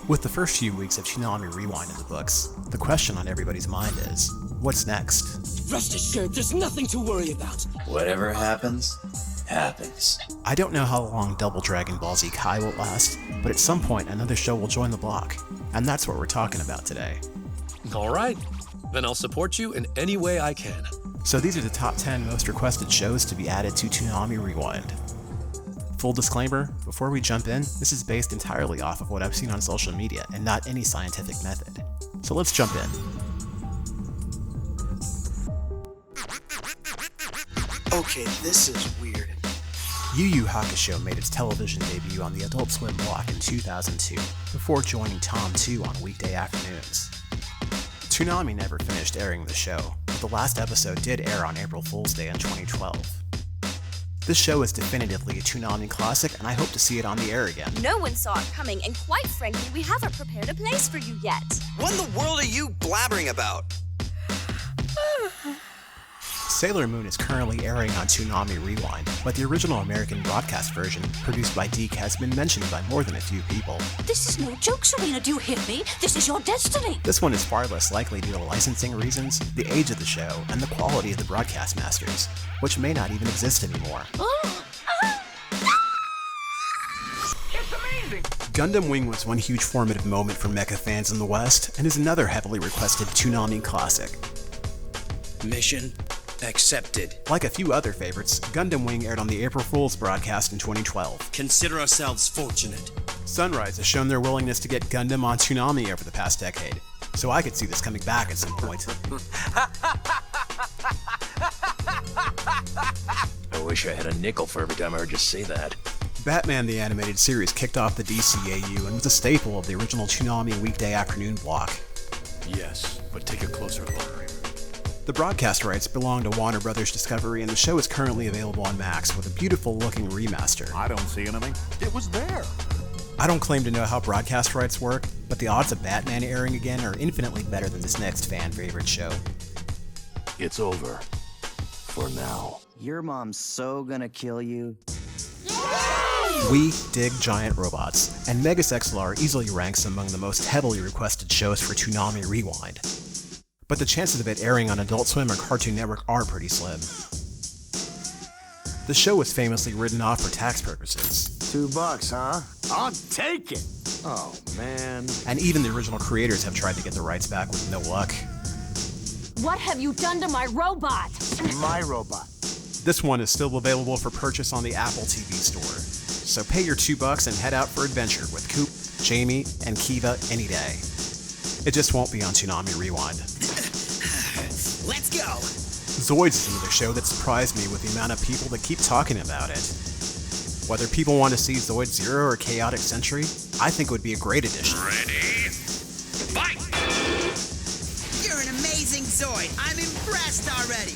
With the first few weeks of Toonami Rewind in the books, the question on everybody's mind is, what's next? Rest assured, there's nothing to worry about. Whatever happens, happens. I don't know how long Double Dragon Ball Z Kai will last, but at some point another show will join the block, and that's what we're talking about today. Alright, then I'll support you in any way I can. So these are the top 10 most requested shows to be added to Toonami Rewind. Full disclaimer, before we jump in, this is based entirely off of what I've seen on social media and not any scientific method. So let's jump in. Okay, this is weird. YuYu Hakusho made its television debut on the Adult Swim block in 2002, before joining Tom 2 on weekday afternoons. Toonami never finished airing the show, but the last episode did air on April Fool's Day in 2012. This show is definitively a Toonami classic, and I hope to see it on the air again. No one saw it coming, and quite frankly, we haven't prepared a place for you yet. What in the world are you blabbering about? Sailor Moon is currently airing on Toonami Rewind, but the original American broadcast version, produced by Deke, has been mentioned by more than a few people. This is no joke, Serena, do you hear me? This is your destiny! This one is far less likely due to licensing reasons, the age of the show, and the quality of the broadcast masters, which may not even exist anymore. It's amazing! Gundam Wing was one huge formative moment for mecha fans in the West, and is another heavily requested Toonami classic. Mission accepted. Like a few other favorites, Gundam Wing aired on the April Fool's broadcast in 2012. Consider ourselves fortunate. Sunrise has shown their willingness to get Gundam on Toonami over the past decade, so I could see this coming back at some point. I wish I had a nickel for every time I heard you say that. Batman the Animated Series kicked off the DCAU and was a staple of the original Toonami weekday afternoon block. Yes, but take a closer look. The broadcast rights belong to Warner Brothers Discovery, and the show is currently available on Max with a beautiful looking remaster. I don't see anything. It was there. I don't claim to know how broadcast rights work, but the odds of Batman airing again are infinitely better than this next fan favorite show. It's over. For now. Your mom's so gonna kill you. We dig giant robots, and Megas XLR easily ranks among the most heavily requested shows for Toonami Rewind. But the chances of it airing on Adult Swim or Cartoon Network are pretty slim. The show was famously written off for tax purposes. $2, huh? I'll take it. Oh, man. And even the original creators have tried to get the rights back with no luck. What have you done to my robot? My robot. This one is still available for purchase on the Apple TV store. So pay your $2 and head out for adventure with Coop, Jamie, and Kiva any day. It just won't be on Toonami Rewind. Let's go! Zoids is another show that surprised me with the amount of people that keep talking about it. Whether people want to see Zoid Zero or Chaotic Century, I think it would be a great addition. Ready? Fight! You're an amazing Zoid! I'm impressed already!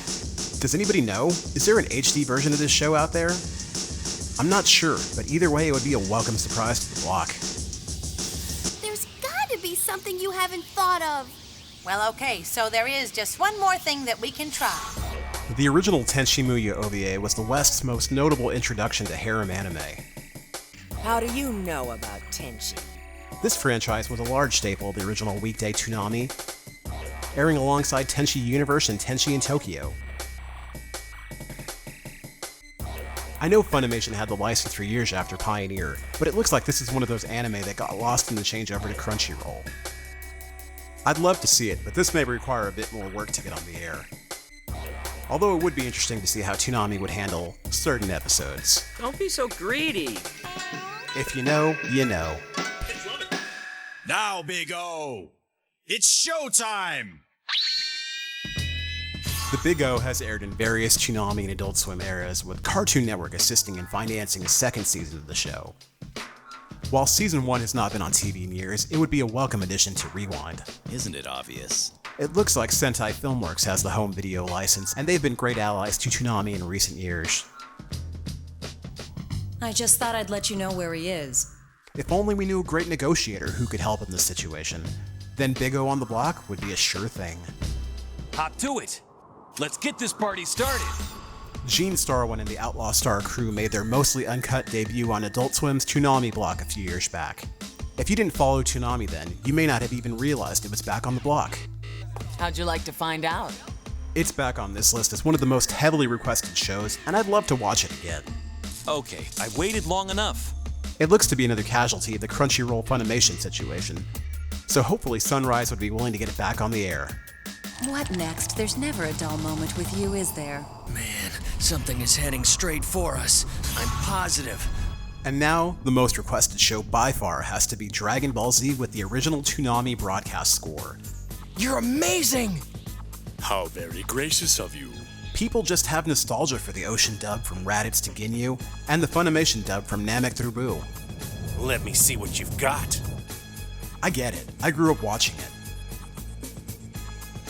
Does anybody know? Is there an HD version of this show out there? I'm not sure, but either way it would be a welcome surprise to the block. There's gotta be something you haven't thought of. Well, okay, so there is just one more thing that we can try. The original Tenchi Muyo OVA was the West's most notable introduction to harem anime. How do you know about Tenchi? This franchise was a large staple of the original weekday Toonami, airing alongside Tenchi Universe and Tenchi in Tokyo. I know Funimation had the license for years after Pioneer, but it looks like this is one of those anime that got lost in the changeover to Crunchyroll. I'd love to see it, but this may require a bit more work to get on the air. Although it would be interesting to see how Toonami would handle certain episodes. Don't be so greedy. If you know, you know. Now, Big O! It's showtime! The Big O has aired in various Toonami and Adult Swim eras, with Cartoon Network assisting in financing a second season of the show. While Season 1 has not been on TV in years, it would be a welcome addition to Rewind. Isn't it obvious? It looks like Sentai Filmworks has the home video license, and they've been great allies to Toonami in recent years. I just thought I'd let you know where he is. If only we knew a great negotiator who could help in this situation, then Big O on the block would be a sure thing. Hop to it! Let's get this party started! Gene Starwin and the Outlaw Star crew made their mostly uncut debut on Adult Swim's Toonami block a few years back. If you didn't follow Toonami then, you may not have even realized it was back on the block. How'd you like to find out? It's back on this list as one of the most heavily requested shows, and I'd love to watch it again. Okay, I waited long enough. It looks to be another casualty of the Crunchyroll Funimation situation, so hopefully Sunrise would be willing to get it back on the air. What next? There's never a dull moment with you, is there? Man, something is heading straight for us. I'm positive. And now, the most requested show by far has to be Dragon Ball Z with the original Toonami broadcast score. You're amazing! How very gracious of you. People just have nostalgia for the Ocean dub from Raditz to Ginyu, and the Funimation dub from Namek through Boo. Let me see what you've got. I get it, I grew up watching it.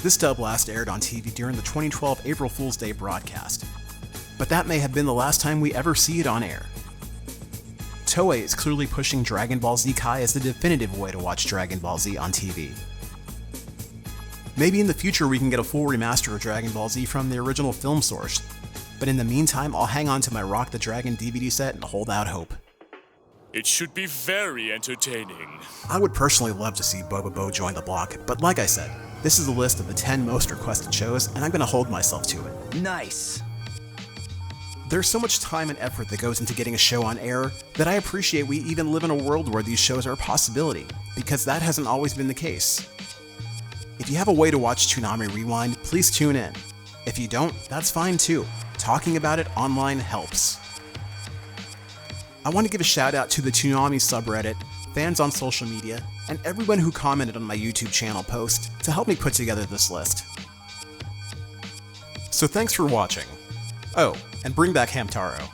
This dub last aired on TV during the 2012 April Fool's Day broadcast, but that may have been the last time we ever see it on air. Toei is clearly pushing Dragon Ball Z Kai as the definitive way to watch Dragon Ball Z on TV. Maybe in the future we can get a full remaster of Dragon Ball Z from the original film source, but in the meantime I'll hang on to my Rock the Dragon DVD set and hold out hope. It should be very entertaining. I would personally love to see Boba Bo join the block, but like I said, this is a list of the 10 most requested shows, and I'm gonna hold myself to it. Nice! There's so much time and effort that goes into getting a show on air that I appreciate we even live in a world where these shows are a possibility, because that hasn't always been the case. If you have a way to watch Toonami Rewind, please tune in. If you don't, that's fine too. Talking about it online helps. I want to give a shout out to the Toonami subreddit, fans on social media, and everyone who commented on my YouTube channel post to help me put together this list. So thanks for watching. Oh, and bring back Hamtaro.